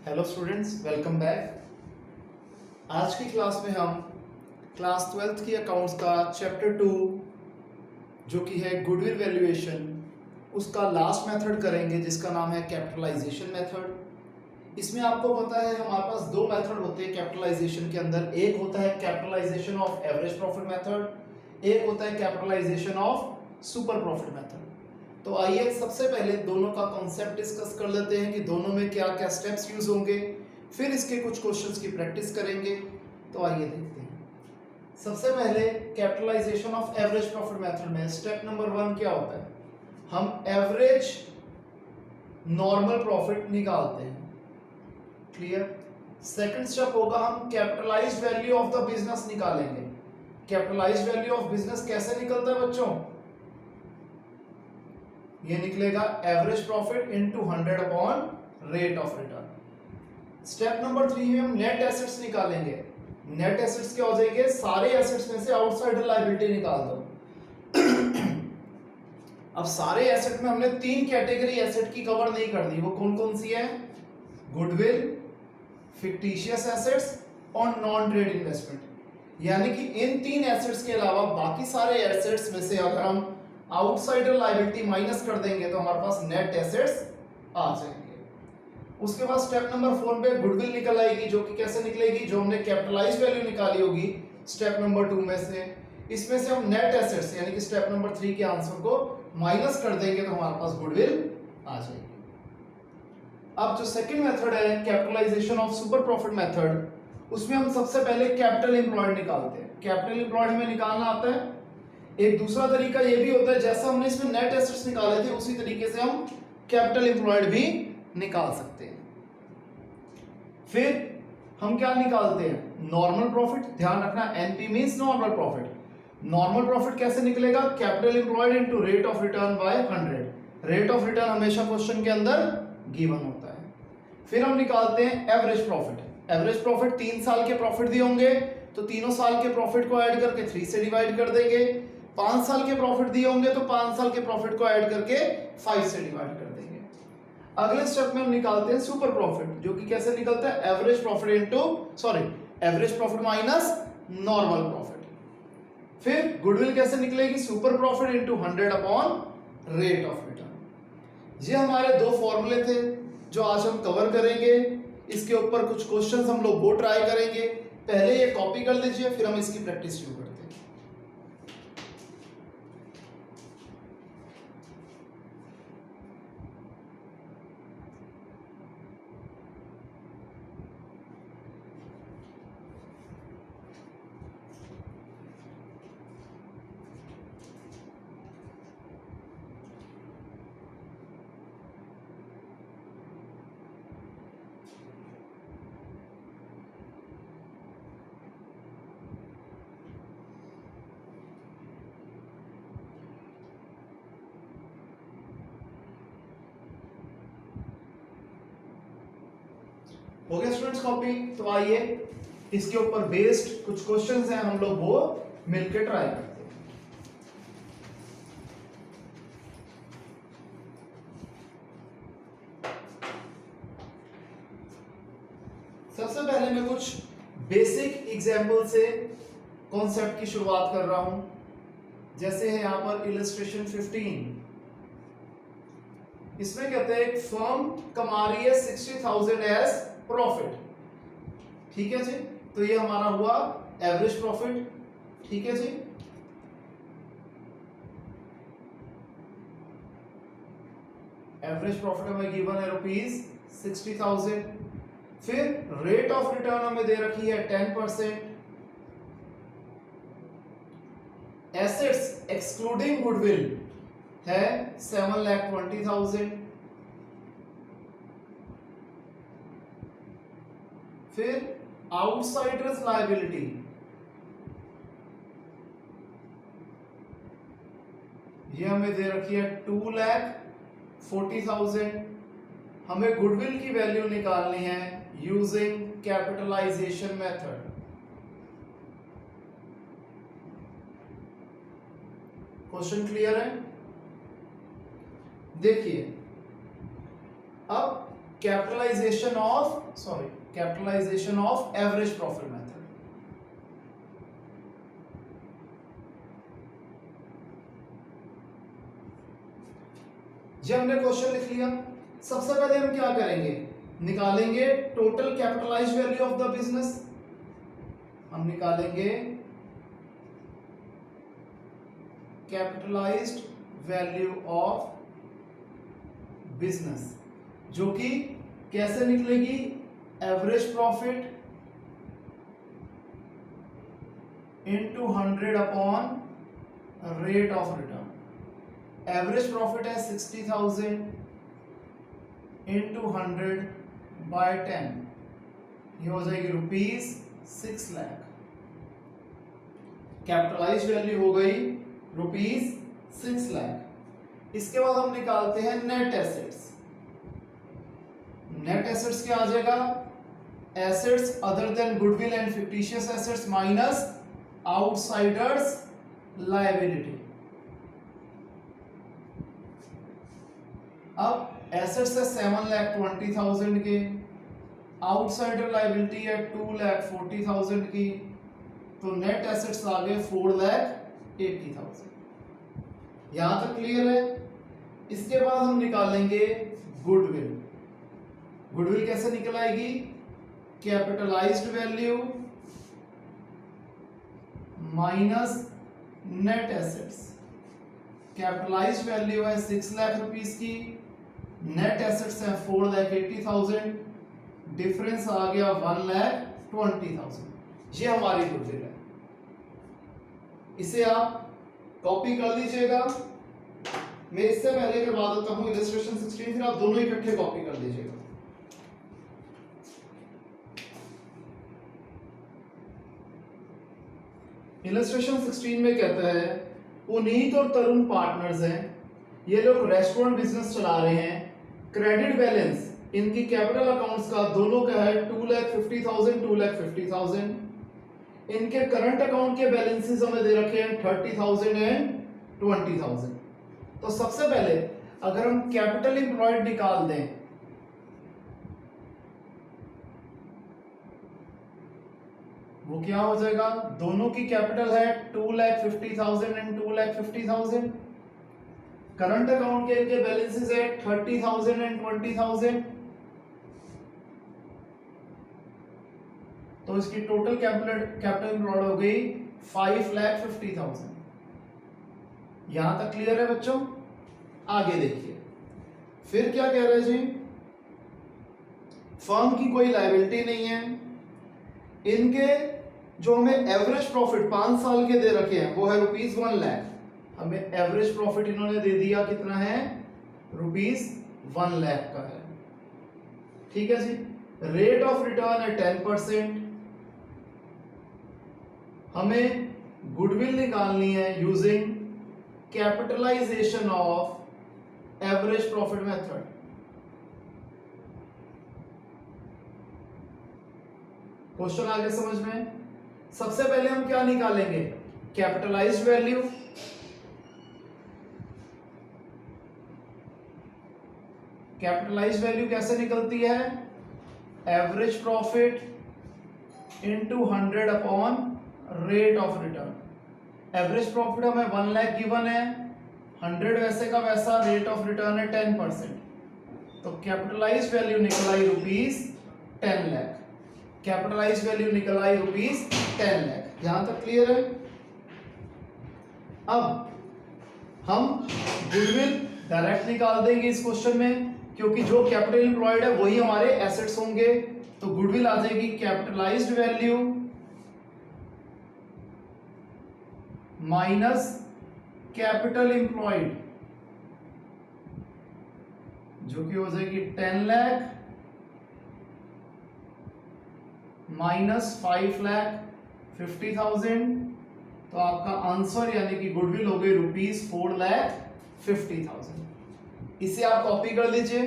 Hello students, welcome back. आज की class में हम क्लास 12th की अकाउंट्स का चैप्टर 2 जो कि है गुडविल वैल्यूएशन, उसका लास्ट मेथड करेंगे जिसका नाम है कैपिटलाइजेशन मेथड। इसमें आपको पता है हमारे पास दो मेथड होते हैं कैपिटलाइजेशन के अंदर। एक होता है capitalisation of average profit method, एक होता है capitalisation of super profit method. तो आइए सबसे पहले दोनों का कॉन्सेप्ट डिस्कस कर लेते हैं कि दोनों में क्या क्या स्टेप्स यूज होंगे, फिर इसके कुछ क्वेश्चंस की प्रैक्टिस करेंगे। तो आइए देखते हैं। सबसे पहले capitalisation of average profit method में स्टेप नंबर 1 क्या होता है? हम एवरेज नॉर्मल प्रॉफिट निकालते हैं। क्लियर। सेकंड स्टेप होगा हम capitalised value of the business निकालेंगे। कैपिटलाइज्ड वैल्यू ऑफ बिजनेस कैसे निकलता है बच्चों? ये निकलेगा average profit into 100 upon rate of return. Step number 3 में हम नेट एसेट्स निकालेंगे। नेट एसेट्स क्या हो जाएंगे? सारे एसेट्स में से आउटसाइडर लायबिलिटी निकाल दो। अब सारे एसेट में हमने 3 कैटेगरी एसेट की कवर नहीं कर दी। वो कौन कौन सी है? गुडविल, फिक्टिशियस एसेट्स और नॉन ट्रेड इन्वेस्टमेंट। यानी कि इन 3 एसेट्स के अलावा बाकी सारे एसेट्स में से अगर हम आउटसाइडर लायबिलिटी माइनस कर देंगे तो हमारे पास नेट एसेट्स आ जाएंगे। उसके बाद स्टेप नंबर 4 पे गुडविल निकल आएगी, जो कि कैसे निकलेगी? जो हमने कैपिटलाइज्ड वैल्यू निकाली होगी स्टेप नंबर 2 में से, इसमें से हम नेट एसेट्स यानी कि स्टेप नंबर 3 के आंसर को माइनस कर देंगे तो हमारे पास गुडविल आ जाएगी। अब जो सेकंड मेथड है capitalisation of super profit method, उसमें हम सबसे पहले कैपिटल एम्प्लॉयड निकालते हैं। कैपिटल एम्प्लॉयड हमें निकालना आता है। एक दूसरा तरीका ये भी होता है, जैसा हमने इसमें नेट एसेट्स निकाले थे उसी तरीके से हम कैपिटल एम्प्लॉयड भी निकाल सकते हैं। फिर हम क्या निकालते हैं? Normal profit. ध्यान रखना, NP means normal profit. Normal profit कैसे निकलेगा? Capital employed into rate of return by 100। Rate of return हमेशा क्वेश्चन के अंदर गिवन होता है। फिर हम निकालते हैं एवरेज प्रॉफिट। एवरेज प्रॉफिट 3 साल के प्रॉफिट दिए होंगे तो तीनों साल के प्रॉफिट को ऐड करके 3 से डिवाइड कर देंगे। 5 साल के प्रॉफिट दिए होंगे तो 5 साल के प्रॉफिट को ऐड करके 5 से डिवाइड कर देंगे। अगले स्टेप में हम निकालते हैं सुपर प्रॉफिट, जो कि कैसे निकलता है? Average profit average profit minus normal profit. फिर गुडविल कैसे निकलेगी? Super profit into 100 upon rate of return. ये हमारे दो फॉर्मूले थे जो आज हम कवर करेंगे। इसके ऊपर कुछ क्वेश्चंस हम लोग वो ट्राई करेंगे। पहले ये कॉपी कर लीजिए, फिर हम इसकी प्रैक्टिस शुरू करते हैं। हो गया स्टूडेंट्स कॉपी? तो आइए इसके ऊपर बेस्ड कुछ क्वेश्चंस हैं, हम लोग वो मिलकर ट्राई करते हैं। सबसे पहले मैं कुछ बेसिक एग्जांपल से कॉन्सेप्ट की शुरुआत कर रहा हूं। जैसे है यहां पर इलस्ट्रेशन 15। इसमें कहते हैं एक फर्म कमा रही है 60,000 एज प्रॉफिट। ठीक है जी, तो ये हमारा हुआ एवरेज प्रॉफिट। ठीक है जी, एवरेज प्रॉफिट हमें गिवन है ₹60,000। फिर रेट ऑफ रिटर्न हमें दे रखी है 10%। एसेट्स एक्सक्लूडिंग गुडविल है 7,20,000। फिर आउटसाइडर्स लायबिलिटी ये हमें दे रखी है 2,40,000। हमें गुडविल की वैल्यू निकालनी है using capitalisation method. Question clear है? देखिए, अब capitalisation of average profit method. जी हमने क्वेश्चन लिख लिया। सबसे पहले हम क्या करेंगे, निकालेंगे total capitalized value of the business. हम निकालेंगे कैपिटलाइज्ड वैल्यू ऑफ बिजनेस, जो कि कैसे निकलेगी, average profit into 100 upon rate of return. Average profit है 60,000 इंटू 100 बाय 10, ये हो जाएगी ₹6 लाख। कैपिटलाइज्ड वैल्यू हो गई ₹6 लाख। इसके बाद हम निकालते हैं नेट एसेट्स। नेट एसेट्स क्या आ जाएगा, assets other than goodwill and fictitious assets minus outsiders liability. अब एसेट्स है 7,20,000 के, आउटसाइडर लायबिलिटी है 2,40,000 की, तो नेट एसेट्स आ गए 4,80,000। यहां तक क्लियर है। इसके बाद हम निकालेंगे गुडविल। गुडविल कैसे निकल आएगी, capitalised value minus net assets. Capitalised value है 6 लाख रुपीस की, नेट एसेट्स है 4,80,000, डिफरेंस आ गया 1,20,000। ये हमारी गुडविल है। इसे आप कॉपी कर लीजिएगा। मैं इससे पहले करवा देता हूं इलस्ट्रेशन 16, फिर आप दोनों इकट्ठे कॉपी कर लीजिएगा। इलस्ट्रेशन 16 में कहता है पुनीत और तरुण पार्टनर्स हैं, ये लोग रेस्टोरेंट बिजनेस चला रहे हैं। क्रेडिट बैलेंस इनकी कैपिटल अकाउंट्स का दोनों का है 2,50,000 2,50,000। इनके करंट अकाउंट के बैलेंसेस हमें दे रखे हैं 30,000 एंड 20,000। तो सबसे पहले अगर हम कैपिटल एम्प्लॉयड निकाल दें, वो क्या हो जाएगा, दोनों की कैपिटल है 2,50,000 एंड 2,50,000। करंट अकाउंट के इनके बैलेंसेस है 30,000 एंड 20,000। तो इसकी टोटल कैपिटल एम्प्लॉयड हो गई 5,50,000। यहां तक क्लियर है बच्चों। आगे देखिए फिर क्या कह रहे हैं जी, फर्म की कोई लायबिलिटी नहीं है। इनके जो हमें एवरेज प्रॉफिट 5 साल के दे रखे हैं वो है ₹1 लाख। हमें एवरेज प्रॉफिट इन्होंने दे दिया कितना है, ₹1 लाख का है। ठीक है जी। रेट ऑफ रिटर्न है 10%। हमें गुडविल निकालनी है using capitalisation of average profit method. Question आगे समझ में। सबसे पहले हम क्या निकालेंगे, कैपिटलाइज्ड वैल्यू। कैपिटलाइज्ड वैल्यू कैसे निकलती है, average profit into 100 upon rate of return. Average profit हमें 1 लाख गिवन है, 100 वैसे का वैसा, रेट ऑफ रिटर्न है 10%। तो कैपिटलाइज्ड वैल्यू निकल आई ₹10 लाख। कैपिटलाइज्ड वैल्यू निकल आई ₹10 लाख। यहां तक क्लियर है। अब हम गुडविल डायरेक्ट निकाल देंगे इस क्वेश्चन में, क्योंकि जो कैपिटल एम्प्लॉयड है वही हमारे एसेट्स होंगे। तो गुडविल आ जाएगी capitalised value minus capital employed, जो कि हो जाएगी 10 लाख माइनस 5,50,000। तो आपका आंसर यानी कि गुडविल हो गई ₹4,50,000। इसे आप कॉपी कर लीजिए।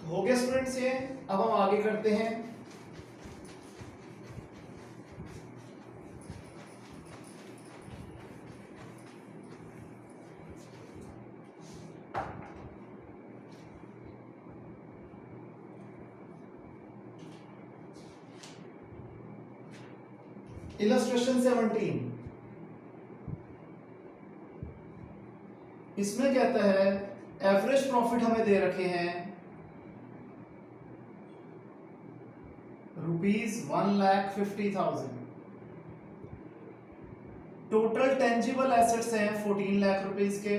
हो गया स्टूडेंट्स ये। अब हम आगे करते हैं। इलस्ट्रेशन 17। इसमें कहता है एवरेज प्रॉफिट हमें दे रखे हैं ₹1,50,000। टोटल टेंजिबल एसेट्स हैं 14 लाख रुपीस के।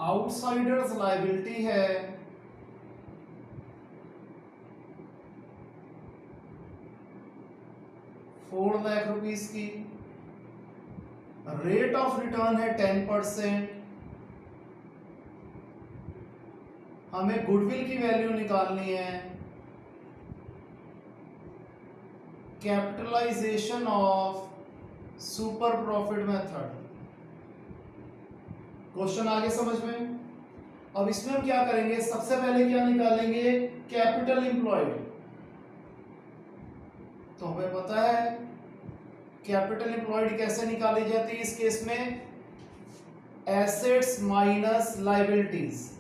आउटसाइडर्स लायबिलिटी है ₹4,00,000 की। रेट ऑफ रिटर्न है 10%। हमें गुडविल की वैल्यू निकालनी है। Capitalisation of super profit method. Question आगे समझ में। अब इसमें हम क्या करेंगे, सबसे पहले क्या निकालेंगे, कैपिटल एम्प्लॉयड। तो हमें पता है कैपिटल एम्प्लॉयड कैसे निकाली जाती है इस केस में, एसेट्स माइनस लायबिलिटीज।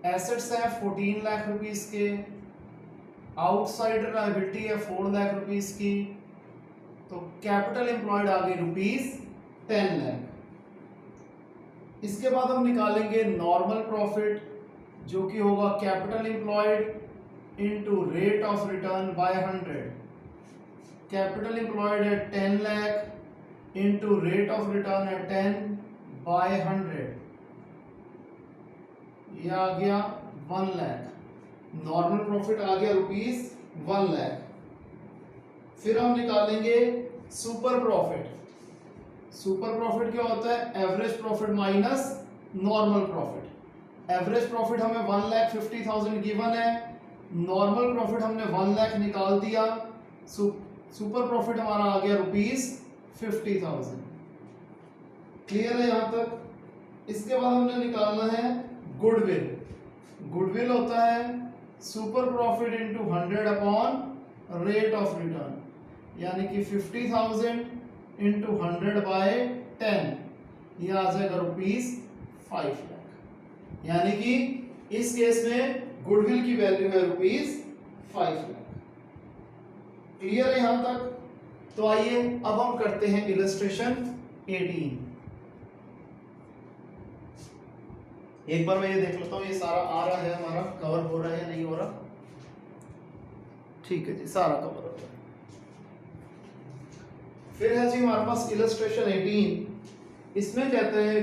एसेट्स है 14 लाख रुपीस के, आउटसाइडर लायबिलिटी है 4 लाख रुपीस की, तो कैपिटल एम्प्लॉयड आ गई ₹10 लाख। इसके बाद हम निकालेंगे नॉर्मल प्रॉफिट, जो कि होगा capital employed into rate of return by 100। Capital employed है 10 lakh into rate of return है 10 बाय 100, यह आ गया 1 लाख। नॉर्मल प्रॉफिट आ गया ₹1 लाख। फिर हम निकालेंगे सुपर प्रॉफिट। सुपर प्रॉफिट क्या होता है, average profit minus normal profit. Average profit हमें 1,50,000 गिवन है, नॉर्मल प्रॉफिट हमने 1 लाख निकाल दिया, सुपर प्रॉफिट हमारा आ गया ₹50,000। क्लियर है यहां तक। इसके बाद हमने निकालना है गुडविल। गुडविल होता है super profit into 100 upon rate of return, यानी कि 50,000 इनटू 100 बाय 10, यह आ जाएगा ₹5 लाख। यानी कि इस केस में गुडविल की वैल्यू है ₹5 लाख। क्लियर है यहां तक। तो आइए अब हम करते हैं इलस्ट्रेशन 18। एक बार मैं ये देख लेता हूं ये सारा आ रहा है, हमारा कवर हो रहा है या नहीं हो रहा। ठीक है जी, सारा कवर हो रहा है। फिर है जी हमारे पास इलस्ट्रेशन 18। इसमें कहते हैं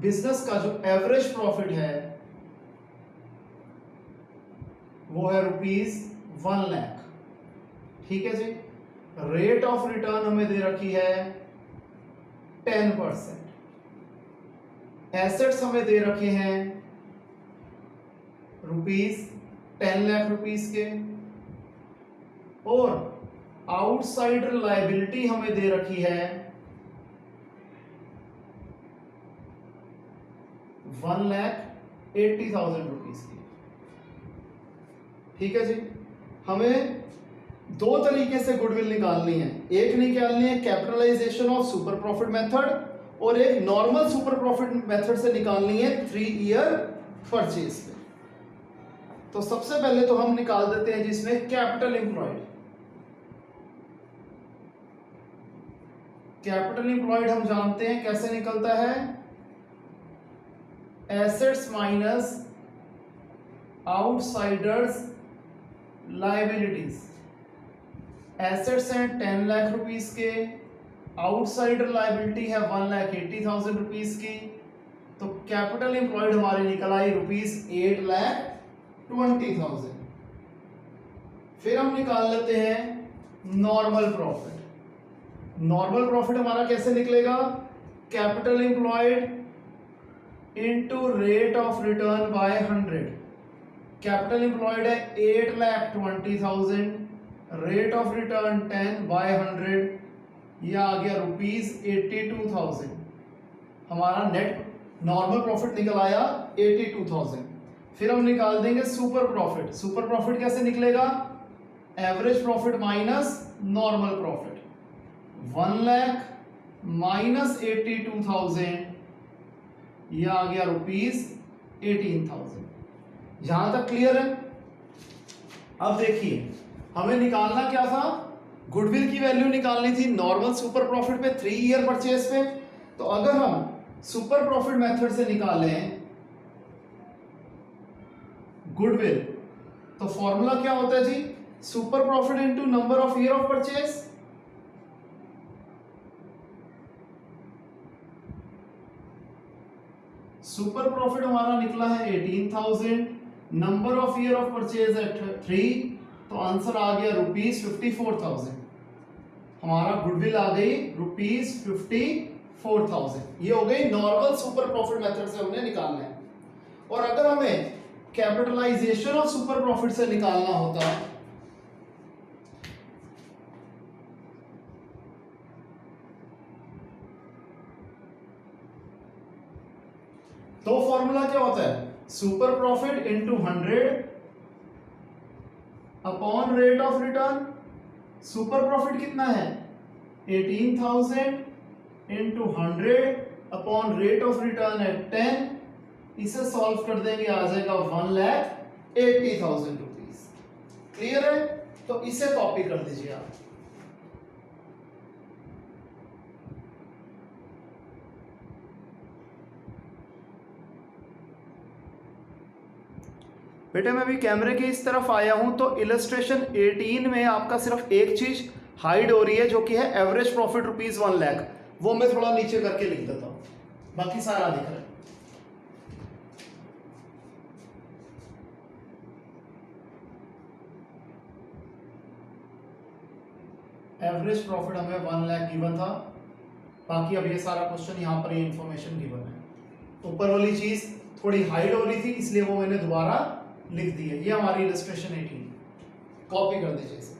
बिजनेस का जो एवरेज प्रॉफिट है वो है ₹1 लाख। ठीक है जी। रेट ऑफ रिटर्न हमें दे रखी है 10%। एसेट्स हमें दे रखे हैं ₹10 लाख के, और आउटसाइडर लायबिलिटी हमें दे रखी है 1,80,000 की। ठीक है जी। हमें दो तरीके से गुडविल निकालनी है। एक निकालनी है capitalisation of super profit method, और एक नॉर्मल सुपर प्रॉफिट मेथड से निकालनी है 3 ईयर परचेज पे। तो सबसे पहले तो हम निकाल देते हैं जिसमें कैपिटल एम्प्लॉयड। कैपिटल एम्प्लॉयड हम जानते हैं कैसे निकलता है, assets minus outsiders liabilities. Assets हैं 10 लाख रुपीस के, आउटसाइडर लायबिलिटी है 1,80,000 की, तो कैपिटल एम्प्लॉयड हमारी निकल आई ₹8,20,000। फिर हम निकाल लेते हैं नॉर्मल प्रॉफिट। नॉर्मल प्रॉफिट हमारा कैसे निकलेगा, capital employed into rate of return by 100। Capital employed है 8,20,000, रेट ऑफ रिटर्न 10/100, ये आ गया ₹82,000। हमारा नेट नॉर्मल प्रॉफिट निकल आया 82,000। फिर हम निकाल देंगे सुपर प्रॉफिट। सुपर प्रॉफिट कैसे निकलेगा? Average profit minus normal profit. 1 lakh minus 82,000, यह आ गया ₹18,000। यहां तक क्लियर है? अब देखिए हमें निकालना क्या था? गुडविल की वैल्यू निकालनी थी नॉर्मल सुपर प्रॉफिट पे 3 ईयर परचेज पे। तो अगर हम सुपर प्रॉफिट मेथड से निकालें गुडविल, तो फॉर्मूला क्या होता है जी? Super profit into number of year of purchase. Super profit हमारा निकला है 18,000, number of year of purchase है 3, तो आंसर आ गया ₹54,000। हमारा गुडविल आ गई ₹54,000। ये हो गई नॉर्मल सुपर प्रॉफिट मेथड से हमने निकालना है। और अगर हमें कैपिटलाइजेशन ऑफ सुपर प्रॉफिट से निकालना होता तो फॉर्मूला क्या होता है? Super profit into 100 upon rate of return. Super profit कितना है? 18,000 into 100 upon rate of return है 10। इसे सॉल्व कर देंगे, आ जाएगा 1,80,000 रुपीज। क्लियर है? तो इसे कॉपी कर दीजिए आप। बेटे मैं भी कैमरे के इस तरफ आया हूं, तो इलस्ट्रेशन 18 में आपका सिर्फ एक चीज हाइड हो रही है, जो कि है एवरेज प्रॉफिट ₹1 लाख। वो मैं थोड़ा नीचे करके लिख देता हूं, बाकी सारा दिख रहा है। एवरेज प्रॉफिट हमें 1 लाख गिवन था, बाकी अब ये सारा क्वेश्चन यहाँ पर ये इंफॉर्मेशन गिवन है। ऊपर वाली चीज थोड़ी हाइड हो रही थी, इसलिए वो मैंने दोबारा लिख दी है। ये हमारी इलस्ट्रेशन 18। कॉपी कर दीजिए इसे।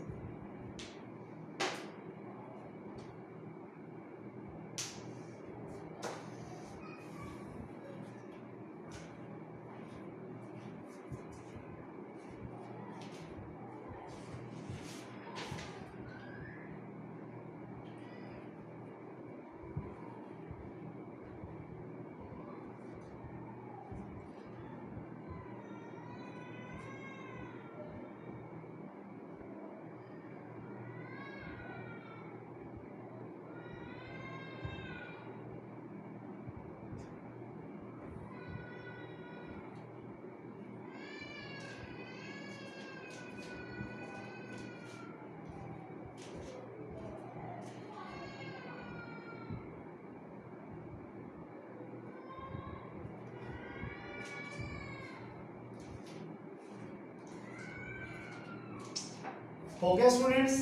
हो गया स्टूडेंट्स?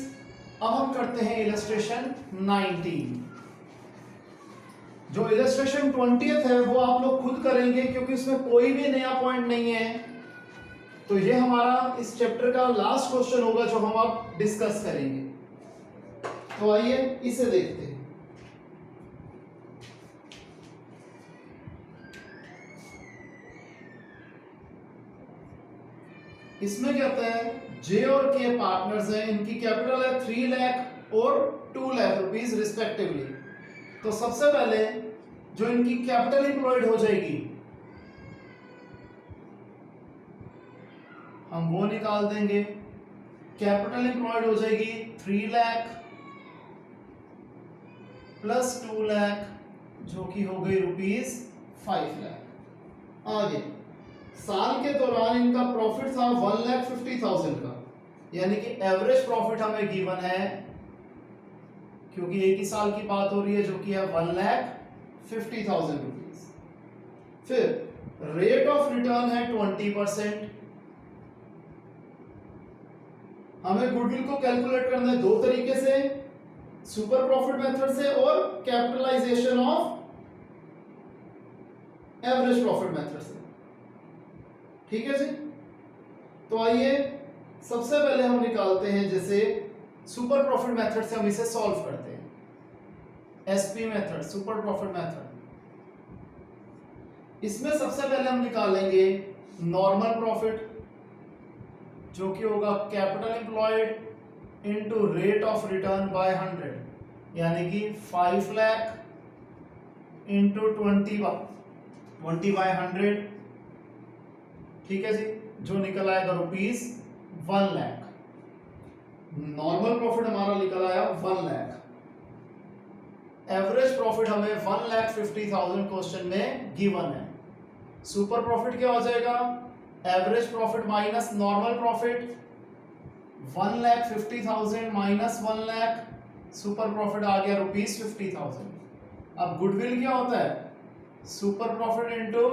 अब हम करते हैं इलस्ट्रेशन 19। जो इलस्ट्रेशन 20th है वो आप लोग खुद करेंगे, क्योंकि इसमें कोई भी नया पॉइंट नहीं है। तो ये हमारा इस चैप्टर का लास्ट क्वेश्चन होगा जो हम अब डिस्कस करेंगे। तो आइए इसे देखते हैं। इसमें क्या कहता है? जे और के पार्टनर्स हैं, इनकी कैपिटल है 3 लाख और 2 लाख रुपीस रिस्पेक्टिवली। तो सबसे पहले जो इनकी कैपिटल इंप्लॉयड हो जाएगी हम वो निकाल देंगे। कैपिटल इंप्लॉयड हो जाएगी 3 लाख प्लस 2 लाख, जो कि हो गई ₹5 लाख। आगे साल के दौरान इनका प्रॉफिट था 1,50,000 का, यानी कि एवरेज प्रॉफिट हमें गिवन है, क्योंकि एक ही साल की बात हो रही है, जो कि है 1,50,000 रुपीज। फिर रेट ऑफ रिटर्न है 20%। हमें गुडविल को कैलकुलेट करना है दो तरीके से, सुपर प्रॉफिट मेथड से और capitalization of average profit method से। ठीक है जी? तो आइए सबसे पहले हम निकालते हैं, जैसे सुपर प्रॉफिट मेथड से हम इसे सॉल्व करते हैं। SP method, super profit method, इसमें सबसे पहले हम निकालेंगे नॉर्मल प्रॉफिट, जो कि होगा capital employed into rate of return by 100, यानी कि 5 लाख इंटू 20 बाय 100, ठीक है जी, जो निकल आएगा ₹1 लाख। नॉर्मल प्रॉफिट हमारा निकल आया 1 लाख। एवरेज प्रॉफिट हमें 1,50,000 क्वेश्चन में गिवन है। सुपर प्रॉफिट क्या हो जाएगा? Average profit minus normal profit, 1,50,000 minus 1 lakh, super profit आ गया ₹50,000। अब गुडविल क्या होता है? Super profit into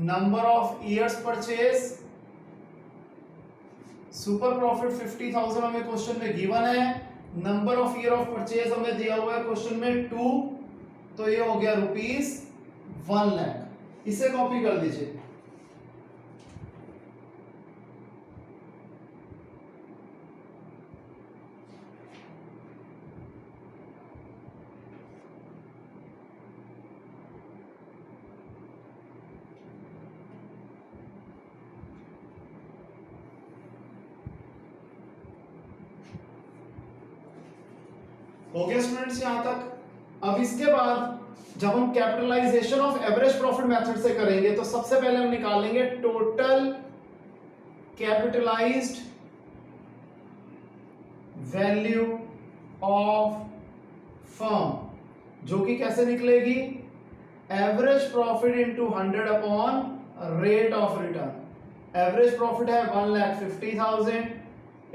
number of years purchase. Super profit 50,000 हमें क्वेश्चन में गिवन है, number of year of purchase हमें दिया हुआ है क्वेश्चन में 2, तो ये हो गया ₹1 लाख। इसे कॉपी कर दीजिए। हो गया स्टूडेंट्स यहां तक। अब इसके बाद जब हम capitalization of average profit method से करेंगे तो सबसे पहले हम निकालेंगे total capitalized value of firm, जो कि कैसे निकलेगी? Average profit into 100 upon rate of return. Average profit है 1,50,000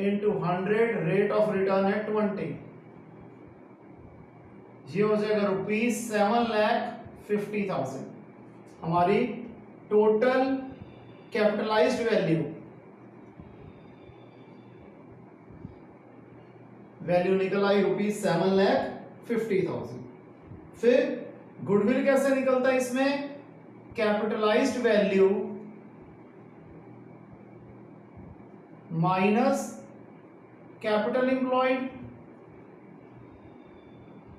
इंटू 100, रेट ऑफ रिटर्न है 20, ये हो जाएगा ₹7,50,000। हमारी टोटल कैपिटलाइज्ड वैल्यू निकल आई ₹7,50,000। फिर गुडविल कैसे निकलता है इसमें? Capitalised value minus capital employed.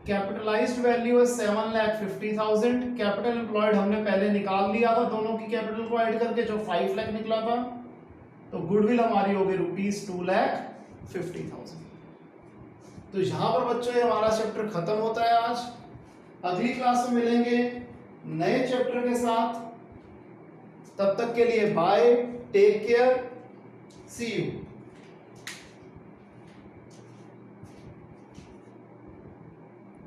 Capitalised value है 7,50,000, कैपिटल एम्प्लॉयड हमने पहले निकाल लिया था दोनों की कैपिटल को ऐड करके, जो 5 लाख निकला था। तो गुडविल हमारी हो गई ₹2,50,000। तो यहां पर बच्चों ये हमारा चैप्टर खत्म होता है आज। अगली क्लास में मिलेंगे नए चैप्टर के साथ। तब तक के लिए bye, take care, see you.